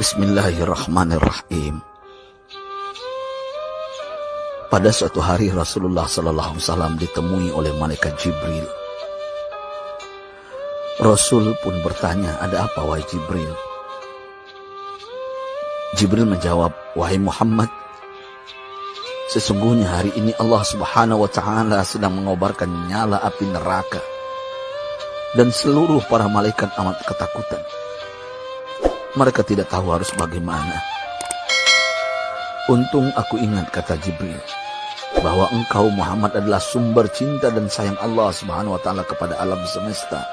Bismillahirrahmanirrahim. Pada suatu hari Rasulullah SAW ditemui oleh malaikat Jibril. Rasul pun bertanya, "Ada apa wahai Jibril?" Jibril menjawab, "Wahai Muhammad, sesungguhnya hari ini Allah Subhanahu wa Ta'ala sedang mengobarkan nyala api neraka, dan seluruh para malaikat amat ketakutan. Mereka tidak tahu harus bagaimana. Untung aku ingat," kata Jibril, "bahwa engkau Muhammad adalah sumber cinta dan sayang Allah Subhanahu wa Ta'ala kepada alam semesta.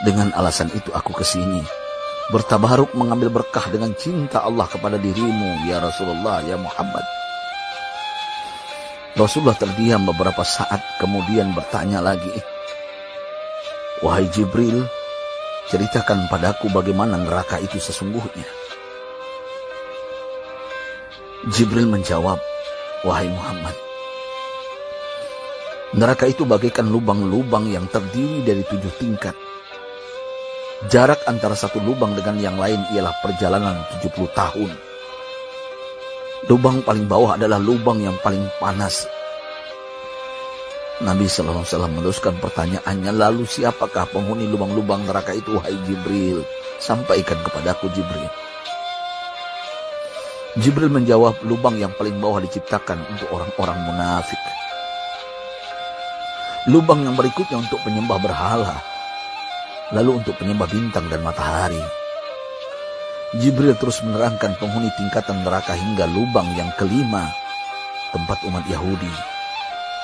Dengan alasan itu aku kesini, bertabaruk mengambil berkah dengan cinta Allah kepada dirimu, ya Rasulullah, ya Muhammad." Rasulullah terdiam beberapa saat, kemudian bertanya lagi, "Wahai Jibril, ceritakan padaku bagaimana neraka itu sesungguhnya." Jibril menjawab, "Wahai Muhammad, neraka itu bagaikan lubang-lubang yang terdiri dari 7 tingkat. Jarak antara satu lubang dengan yang lain ialah perjalanan 70 tahun. Lubang paling bawah adalah lubang yang paling panas." Nabi SAW meneruskan pertanyaannya, "Lalu siapakah penghuni lubang-lubang neraka itu wahai Jibril? Sampaikan kepadaku Jibril." Jibril menjawab, "Lubang yang paling bawah diciptakan untuk orang-orang munafik. Lubang yang berikutnya untuk penyembah berhala, lalu untuk penyembah bintang dan matahari." Jibril terus menerangkan penghuni tingkatan neraka hingga lubang yang kelima, tempat umat Yahudi,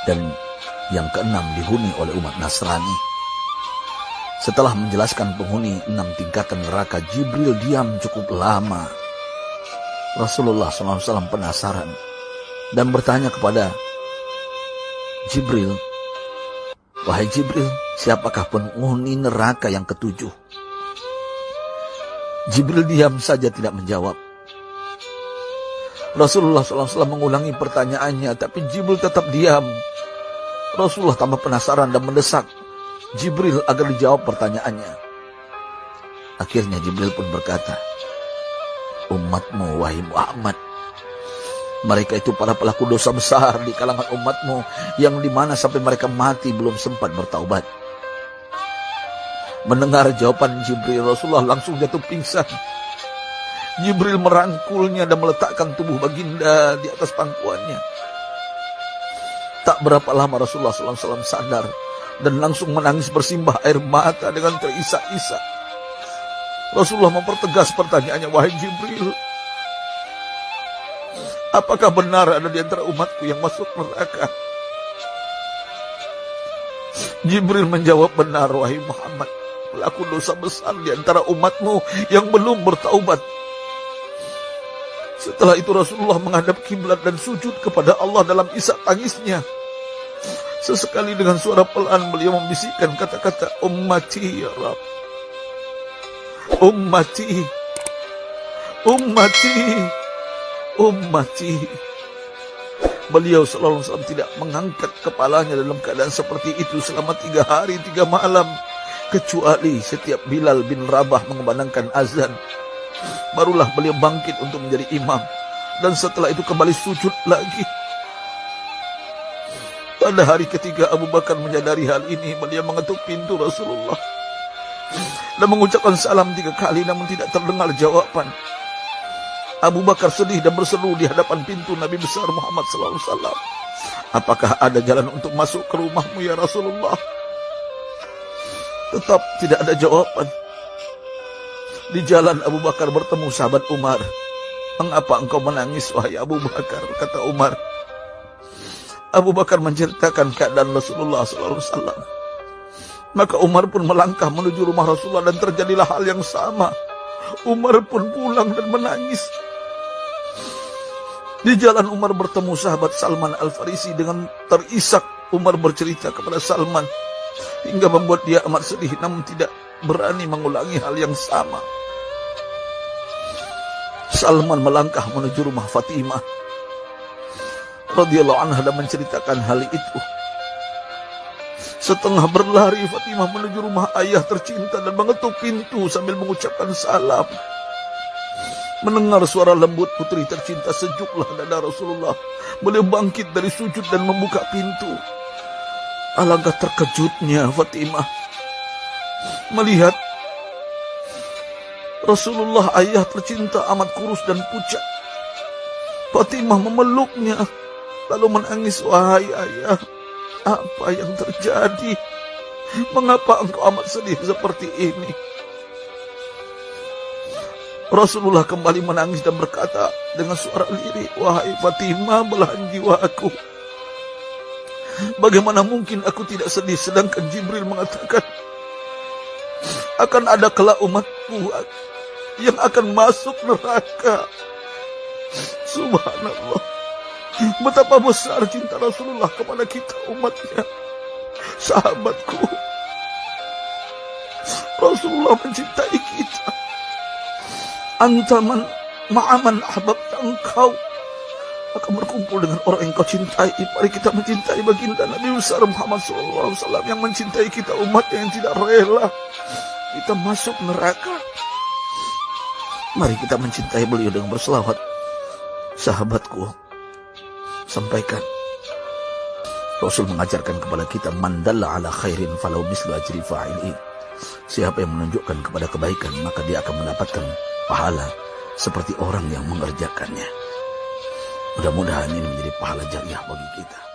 dan yang keenam dihuni oleh umat Nasrani. Setelah menjelaskan penghuni 6 tingkatan neraka, Jibril diam cukup lama. Rasulullah SAW penasaran dan bertanya kepada Jibril, "Wahai Jibril, siapakah penghuni neraka yang ketujuh?" Jibril diam saja tidak menjawab. Rasulullah SAW mengulangi pertanyaannya, tapi Jibril tetap diam. Rasulullah tambah penasaran dan mendesak Jibril agar dijawab pertanyaannya. Akhirnya Jibril pun berkata, "Umatmu wahai Muhammad, mereka itu para pelaku dosa besar di kalangan umatmu, yang dimana sampai mereka mati belum sempat bertaubat." Mendengar jawaban Jibril, Rasulullah langsung jatuh pingsan. Jibril merangkulnya dan meletakkan tubuh baginda di atas pangkuannya. Tak berapa lama Rasulullah SAW sadar dan langsung menangis bersimbah air mata dengan terisak-isak. Rasulullah mempertegas pertanyaannya, "Wahai Jibril, apakah benar ada di antara umatku yang masuk neraka?" Jibril menjawab, "Benar wahai Muhammad, pelaku dosa besar di antara umatmu yang belum bertaubat." Setelah itu Rasulullah menghadap kiblat dan sujud kepada Allah dalam isak tangisnya. Sesekali dengan suara pelan beliau membisikkan kata-kata, "Ummati ya Rabb, ummati, ummati, ummati." Beliau SAW tidak mengangkat kepalanya dalam keadaan seperti itu selama 3 hari 3 malam, kecuali setiap Bilal bin Rabah mengumandangkan azan, barulah beliau bangkit untuk menjadi imam, dan setelah itu kembali sujud lagi. Pada hari ketiga Abu Bakar menyadari hal ini, beliau mengetuk pintu Rasulullah dan mengucapkan salam 3 kali, namun tidak terdengar jawaban. Abu Bakar sedih dan berseru di hadapan pintu Nabi besar Muhammad SAW, "Apakah ada jalan untuk masuk ke rumahmu ya Rasulullah?" Tetap tidak ada jawaban. Di jalan Abu Bakar bertemu sahabat Umar. "Mengapa engkau menangis wahai Abu Bakar?" kata Umar. Abu Bakar menceritakan keadaan Rasulullah SAW. Maka Umar pun melangkah menuju rumah Rasulullah dan terjadilah hal yang sama. Umar pun pulang dan menangis. Di jalan Umar bertemu sahabat Salman Al-Farisi. Dengan terisak Umar bercerita kepada Salman hingga membuat dia amat sedih, namun tidak berani mengulangi hal yang sama. Salman melangkah menuju rumah Fatimah radhiyallahu anha dan menceritakan hal itu. Setengah berlari Fatimah menuju rumah ayah tercinta dan mengetuk pintu sambil mengucapkan salam. Mendengar suara lembut putri tercinta, sejuklah dada Rasulullah. Beliau bangkit dari sujud dan membuka pintu. Alangkah terkejutnya Fatimah melihat Rasulullah, ayah tercinta, amat kurus dan pucat. Fatimah memeluknya lalu menangis. Wahai ayah, apa yang terjadi? Mengapa engkau amat sedih seperti ini? Rasulullah kembali menangis dan berkata dengan suara lirih, wahai Fatimah, belahan jiwaku, bagaimana mungkin aku tidak sedih sedangkan Jibril mengatakan akan ada kelak umatku yang akan masuk neraka. Subhanallah, betapa besar cinta Rasulullah kepada kita umatnya. Sahabatku, Rasulullah mencintai kita. Antaman ma'aman ahbabta, engkau akan berkumpul dengan orang yang kau cintai. Mari kita mencintai baginda Nabi besar Muhammad SAW yang mencintai kita umatnya yang tidak rela kita masuk neraka. Mari kita mencintai beliau dengan berselawat. Sahabatku, sampaikan, Rasul mengajarkan kepada kita, man dalla ala khairin falau mislu ajri fa'ili. Siapa yang menunjukkan kepada kebaikan, maka dia akan mendapatkan pahala seperti orang yang mengerjakannya. Mudah-mudahan ini menjadi pahala jariah bagi kita.